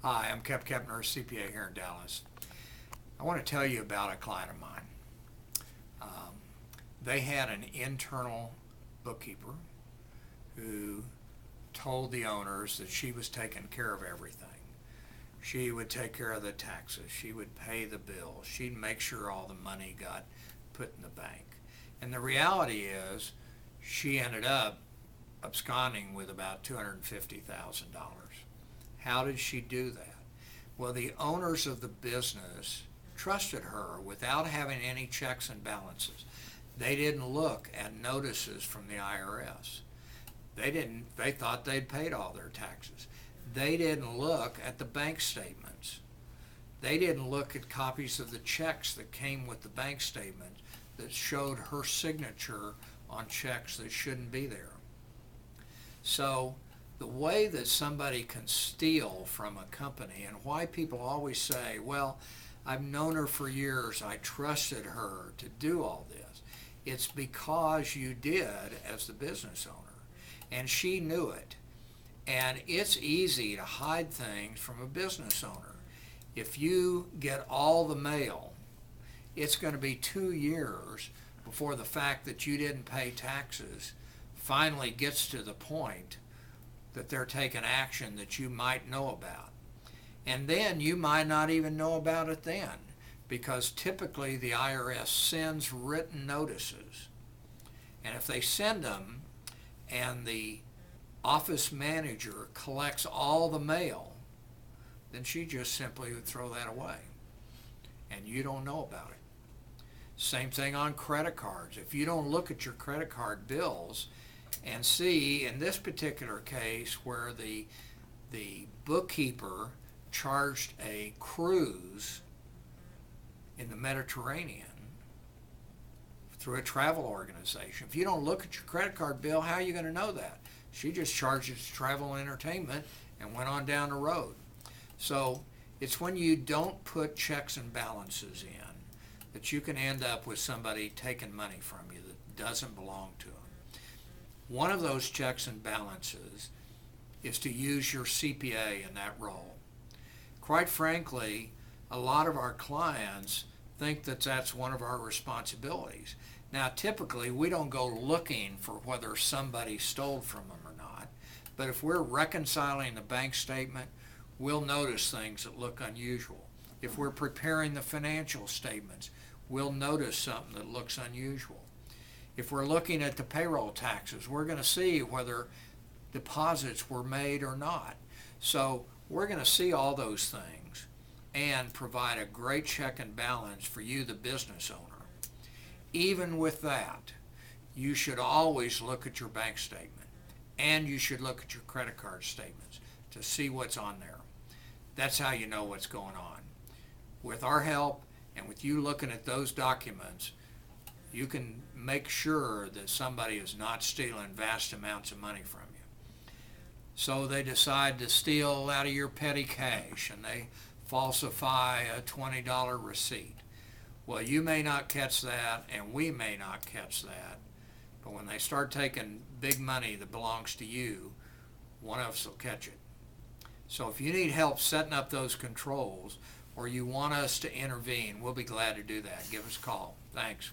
Hi, I'm Kep Kepner, CPA here in Dallas. I want to tell you about a client of mine. Um, they had an internal bookkeeper who told the owners that she was taking care of everything. She would take care of the taxes. She would pay the bills. She'd make sure all the money got put in the bank. And the reality is, she ended up absconding with about $250,000. How did she do that? Well, the owners of the business trusted her without having any checks and balances. They didn't look at notices from the IRS. They thought they'd paid all their taxes. They didn't look at the bank statements. They didn't look at copies of the checks that came with the bank statement that showed her signature on checks that shouldn't be there. So the way that somebody can steal from a company, and why people always say, well, I've known her for years, I trusted her to do all this, it's because you did as the business owner, and she knew it. And it's easy to hide things from a business owner. If you get all the mail, it's going to be 2 years before the fact that you didn't pay taxes finally gets to the point that they're taking action that you might know about. And then you might not even know about it then, because typically the IRS sends written notices. And if they send them and the office manager collects all the mail, then she just simply would throw that away. And you don't know about it. Same thing on credit cards. If you don't look at your credit card bills and see, in this particular case, where the bookkeeper charged a cruise in the Mediterranean through a travel organization. If you don't look at your credit card bill, how are you going to know that? She just charged it to travel and entertainment and went on down the road. So it's when you don't put checks and balances in that you can end up with somebody taking money from you that doesn't belong to them. One of those checks and balances is to use your CPA in that role. Quite frankly, a lot of our clients think that that's one of our responsibilities. Now, typically, we don't go looking for whether somebody stole from them or not, but if we're reconciling the bank statement, we'll notice things that look unusual. If we're preparing the financial statements, we'll notice something that looks unusual. If we're looking at the payroll taxes, we're going to see whether deposits were made or not. So we're going to see all those things and provide a great check and balance for you, the business owner. Even with that, you should always look at your bank statement, and you should look at your credit card statements to see what's on there. That's how you know what's going on. With our help and with you looking at those documents, you can make sure that somebody is not stealing vast amounts of money from you. So they decide to steal out of your petty cash and they falsify a $20 receipt. Well, you may not catch that and we may not catch that, but when they start taking big money that belongs to you, one of us will catch it. So if you need help setting up those controls or you want us to intervene, we'll be glad to do that. Give us a call. Thanks.